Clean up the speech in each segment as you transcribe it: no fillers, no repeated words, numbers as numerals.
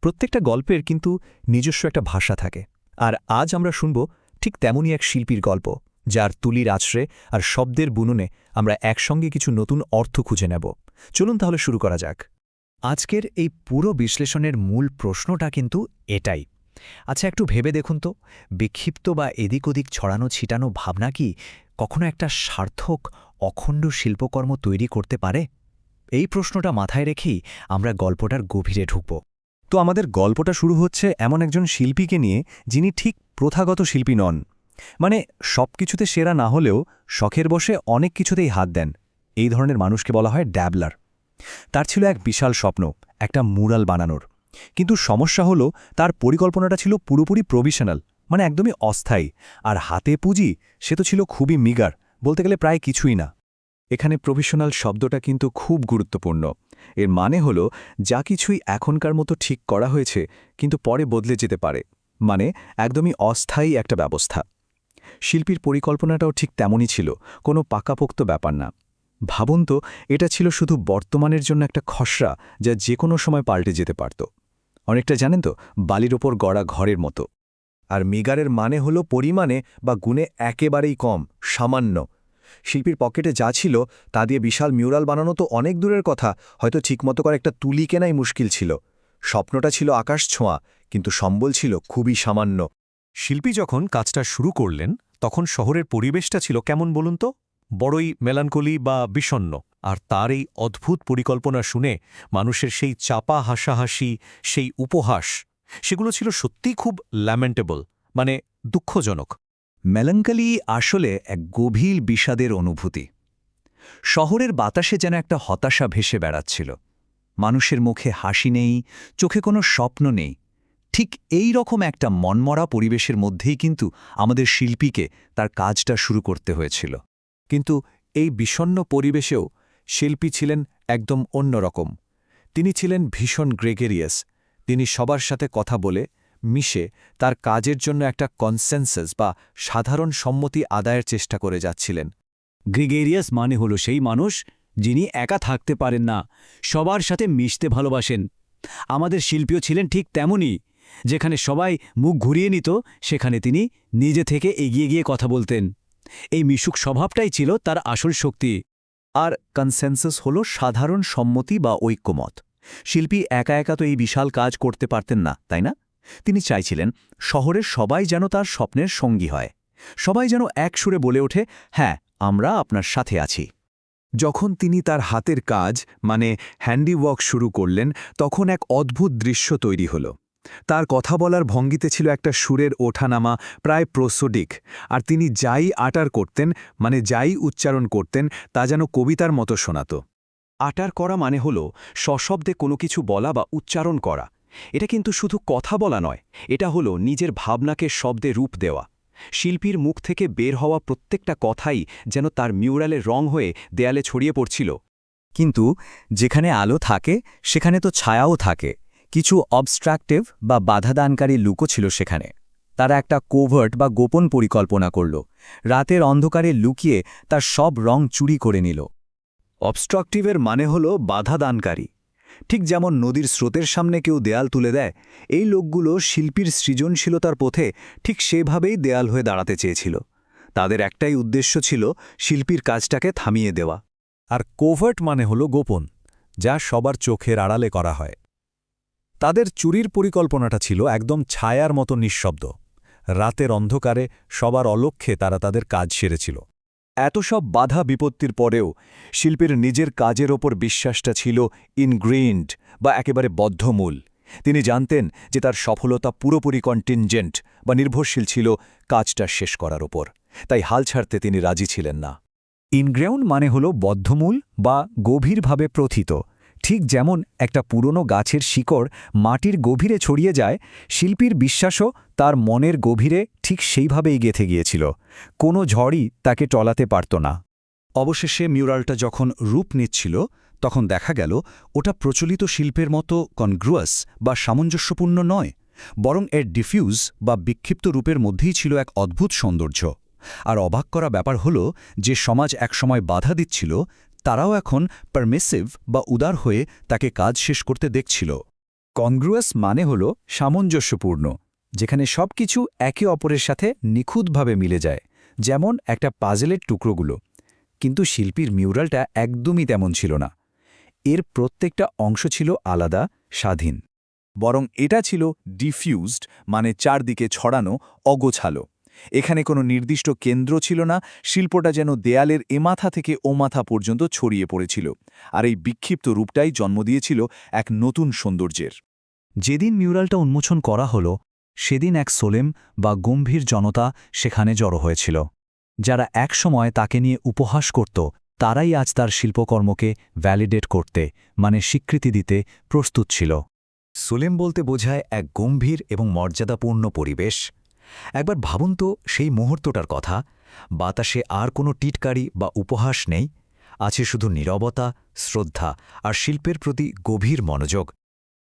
প্রত্যেকটা গল্পের কিন্তু নিজস্ব একটা ভাষা থাকে। আর আজ আমরা শুনব ঠিক তেমনই এক শিল্পীর গল্প, যার তুলির আছড়ে আর শব্দের বুননে আমরা একসঙ্গে কিছু নতুন অর্থ খুঁজে নেব। চলুন তাহলে শুরু করা যাক। আজকের এই পুরো বিশ্লেষণের মূল প্রশ্নটা কিন্তু এটাই। আচ্ছা, একটু ভেবে দেখুন তো, বিক্ষিপ্ত বা এদিক ওদিক ছড়ানো ছিটানো ভাবনা কি কখনো একটা সার্থক অখণ্ড শিল্পকর্ম তৈরি করতে পারে? এই প্রশ্নটা মাথায় রেখেই আমরা গল্পটার গভীরে ঢুকব। তো আমাদের গল্পটা শুরু হচ্ছে এমন একজন শিল্পীকে নিয়ে, যিনি ঠিক প্রথাগত শিল্পী নন। মানে সবকিছুতে সেরা না হলেও শখের বসে অনেক কিছুতেই হাত দেন। এই ধরনের মানুষকে বলা হয় ড্যাবলার। তার ছিল এক বিশাল স্বপ্ন, একটা মুরাল বানানোর। কিন্তু সমস্যা হলো তার পরিকল্পনাটা ছিল পুরোপুরি প্রভিশনাল, মানে একদমই অস্থায়ী। আর হাতে পুঁজি সে তো ছিল খুবই মিগার, বলতে গেলে প্রায় কিছুই না। এখানে প্রভিশনাল শব্দটা কিন্তু খুব গুরুত্বপূর্ণ। এর মানে হলো যা কিছুই এখনকার মতো ঠিক করা হয়েছে কিন্তু পরে বদলে যেতে পারে, মানে একদমই অস্থায়ী একটা ব্যবস্থা। শিল্পীর পরিকল্পনাটাও ঠিক তেমনই ছিল, কোনো পাকাপোক্ত ব্যাপার না। ভাবুন তো, এটা ছিল শুধু বর্তমানের জন্য একটা খসড়া, যা যে কোনো সময় পাল্টে যেতে পারত। অনেকটা জানেন তো, বালির ওপর গড়া ঘরের মতো। আর মিগারের মানে হলো পরিমাণে বা গুণে একেবারেই কম, সামান্য। শিল্পীর পকেটে যা ছিল তা দিয়ে বিশাল মিউরাল বানানো তো অনেক দূরের কথা, হয়তো ঠিকমতো করে একটা তুলি কেনাই মুশকিল ছিল। স্বপ্নটা ছিল আকাশ ছোঁয়া, কিন্তু সম্বল ছিল খুবই সামান্য। শিল্পী যখন কাজটা শুরু করলেন, তখন শহরের পরিবেশটা ছিল কেমন বলুন তো? বড়ই মেলানকোলি বা বিষণ্ণ। আর তার এই অদ্ভুত পরিকল্পনা শুনে মানুষের সেই চাপা হাসাহাসি, সেই উপহাস, সেগুলো ছিল সত্যিই খুব ল্যামেন্টেবল, মানে দুঃখজনক। মেলাঙ্কালি আসলে এক গভীর বিষাদের অনুভূতি। শহরের বাতাসে যেন একটা হতাশা ভেসে বেড়াচ্ছিল। মানুষের মুখে হাসি নেই, চোখে কোনো স্বপ্ন নেই। ঠিক এই রকম একটা মনমরা পরিবেশের মধ্যেই কিন্তু আমাদের শিল্পীকে তার কাজটা শুরু করতে হয়েছিল। কিন্তু এই বিষণ্ণ পরিবেশেও শিল্পী ছিলেন একদম অন্যরকম। তিনি ছিলেন ভীষণ গ্রেগেরিয়াস। তিনি সবার সাথে কথা বলে, মিশে তার কাজের জন্য একটা কনসেনসাস বা সাধারণ সম্মতি আদায়ের চেষ্টা করে যাচ্ছিলেন। গ্রিগেরিয়াস মানে হল সেই মানুষ যিনি একা থাকতে পারেন না, সবার সাথে মিশতে ভালোবাসেন। আমাদের শিল্পীও ছিলেন ঠিক তেমনই। যেখানে সবাই মুখ ঘুরিয়ে নিত, সেখানে তিনি নিজে থেকে এগিয়ে গিয়ে কথা বলতেন। এই মিশুক স্বভাবটাই ছিল তার আসল শক্তি। আর কনসেনসাস হল সাধারণ সম্মতি বা ঐক্যমত। শিল্পী একা একা তো এই বিশাল কাজ করতে পারতেন না, তাই না? তিনি চাইছিলেন শহরের সবাই যেন তার স্বপ্নের সঙ্গী হয়। সবাই যেন এক সুরে বলে ওঠে, হ্যাঁ, আমরা আপনার সাথে আছি। যখন তিনি তার হাতের কাজ, মানে হ্যান্ডিওয়ার্ক শুরু করলেন, তখন এক অদ্ভুত দৃশ্য তৈরি হল। তার কথা বলার ভঙ্গিতে ছিল একটা সুরের ওঠানামা, প্রায় প্রোসোডিক। আর তিনি যাই আটার করতেন, মানে যাই উচ্চারণ করতেন, তা যেন কবিতার মতো শোনাত। আটার করা মানে হল সশব্দে কোনো কিছু বলা বা উচ্চারণ করা। এটা কিন্তু শুধু কথা বলা নয়, এটা হলো নিজের ভাবনাকে শব্দে রূপ দেওয়া। শিল্পীর মুখ থেকে বের হওয়া প্রত্যেকটা কথাই যেন তার মিউরালে রং হয়ে দেয়ালে ছড়িয়ে পড়ছিল। কিন্তু যেখানে আলো থাকে সেখানে তো ছায়াও থাকে। কিছু অবস্ট্রাকটিভ বা বাধাদানকারী লুকও ছিল সেখানে। তারা একটা কোভার্ট বা গোপন পরিকল্পনা করল। রাতের অন্ধকারে লুকিয়ে তার সব রং চুরি করে নিল। অবস্ট্রাকটিভের মানে হল বাধাদানকারী। ঠিক যেমন নদীর স্রোতের সামনে কেউ দেয়াল তুলে দেয়, এই লোকগুলো শিল্পীর সৃজনশীলতার পথে ঠিক সেভাবেই দেয়াল হয়ে দাঁড়াতে চেয়েছিল। তাদের একটাই উদ্দেশ্য ছিল শিল্পীর কাজটাকে থামিয়ে দেওয়া। আর কোভার্ট মানে হল গোপন, যা সবার চোখের আড়ালে করা হয়। তাদের চুরির পরিকল্পনাটা ছিল একদম ছায়ার মতো নিঃশব্দ। রাতের অন্ধকারে সবার অলক্ষ্যে তারা তাদের কাজ সেরেছিল। এত সব বাধা বিপত্তির পরেও শিল্পীর নিজের কাজের ওপর বিশ্বাসটা ছিল ইনগ্রেইন্ড বা একেবারে বদ্ধমূল। তিনি জানতেন যে তার সফলতা পুরোপুরি কন্টিনজেন্ট বা নির্ভরশীল ছিল কাজটা শেষ করার ওপর। তাই হাল ছাড়তে তিনি রাজি ছিলেন না। ইনগ্রেউন্ড মানে হল বদ্ধমূল বা গভীরভাবে প্রথিত। ঠিক যেমন একটা পুরনো গাছের শিকড় মাটির গভীরে ছড়িয়ে যায়, শিল্পীর বিশ্বাসও তার মনের গভীরে ঠিক সেইভাবেই গেঁথে গিয়েছিল। কোনো ঝড়ই তাকে টলাতে পারত না। অবশেষে মিউরালটা যখন রূপ নিচ্ছিল, তখন দেখা গেল ওটা প্রচলিত শিল্পের মতো কনগ্রুয়াস বা সামঞ্জস্যপূর্ণ নয়, বরং এর ডিফিউজ বা বিক্ষিপ্ত রূপের মধ্যেই ছিল এক অদ্ভুত সৌন্দর্য। আর অবাক করা ব্যাপার হল যে সমাজ একসময় বাধা দিচ্ছিল, তারাও এখন পারমিসিভ বা উদার হয়ে তাকে কাজ শেষ করতে দেখছিল। কনগ্রুয়াস মানে হল সামঞ্জস্যপূর্ণ, যেখানে সবকিছু একে অপরের সাথে নিখুঁতভাবে মিলে যায়, যেমন একটা পাজেলের টুকরোগুলো। কিন্তু শিল্পীর মিউরালটা একদমই তেমন ছিল না। এর প্রত্যেকটা অংশ ছিল আলাদা, স্বাধীন। বরং এটা ছিল ডিফিউজড, মানে চারদিকে ছড়ানো, অগোছালো। এখানে কোনো নির্দিষ্ট কেন্দ্র ছিল না, শিল্পটা যেন দেয়ালের এ মাথা থেকে ও মাথা পর্যন্ত ছড়িয়ে পড়েছিল। আর এই বিক্ষিপ্ত রূপটাই জন্ম দিয়েছিল এক নতুন সৌন্দর্যের। যেদিন মিউরালটা উন্মোচন করা হলো, সেদিন এক সোলেম বা গম্ভীর জনতা সেখানে জড়ো হয়েছিল। যারা একসময় তাকে নিয়ে উপহাস করত, তারাই আজ তার শিল্পকর্মকে ভ্যালিডেট করতে, মানে স্বীকৃতি দিতে প্রস্তুত ছিল। সোলেম বলতে বোঝায় এক গম্ভীর এবং মর্যাদাপূর্ণ পরিবেশ। একবার ভাবুন তো সেই মুহূর্তটার কথা। বাতাসে আর কোনো টিটকারি বা উপহাস নেই, আছে শুধু নীরবতা, শ্রদ্ধা আর শিল্পের প্রতি গভীর মনোযোগ।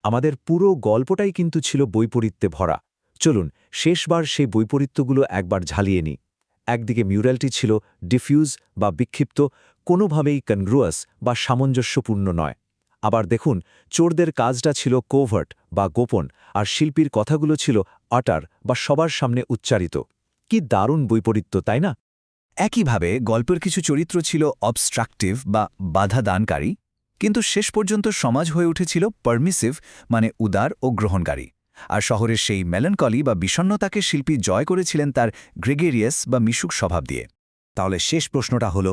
আমাদের পুরো গল্পটাই কিন্তু ছিল বৈপরীত্যে ভরা। চলুন শেষবার সেই বৈপরীত্যগুলো একবার ঝালিয়ে নিই। একদিকে মিউরালটি ছিল ডিফিউজ বা বিক্ষিপ্ত, কোনোভাবেই কনগ্রুয়াস বা সামঞ্জস্যপূর্ণ নয়। আবার দেখুন, চোরদের কাজটা ছিল কোভার্ট বা গোপন, আর শিল্পীর কথাগুলো ছিল আটার বা সবার সামনে উচ্চারিত। কি দারুণ বৈপরীত্য, তাই না? একইভাবে গল্পের কিছু চরিত্র ছিল অবস্ট্রাকটিভ বা বাধা দানকারী, কিন্তু শেষ পর্যন্ত সমাজ হয়ে উঠেছিল পারমিসিভ, মানে উদার ও গ্রহণকারী। আর শহরের সেই মেলানকলি বা বিষণ্ণতাকে শিল্পী জয় করেছিলেন তার গ্রেগেরিয়াস বা মিশুক স্বভাব দিয়ে। তাহলে শেষ প্রশ্নটা হল,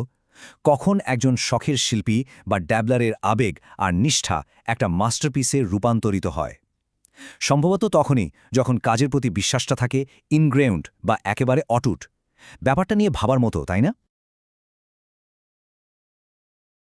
কখন একজন শখের শিল্পী বা ড্যাবলারের আবেগ আর নিষ্ঠা একটা মাস্টারপিসে রূপান্তরিত হয়? সম্ভবত তখনই, যখন কাজের প্রতি বিশ্বাসটা থাকে ইনগ্রেউন্ড বা একেবারে অটুট। ব্যাপারটা নিয়ে ভাবার মতো, তাই না?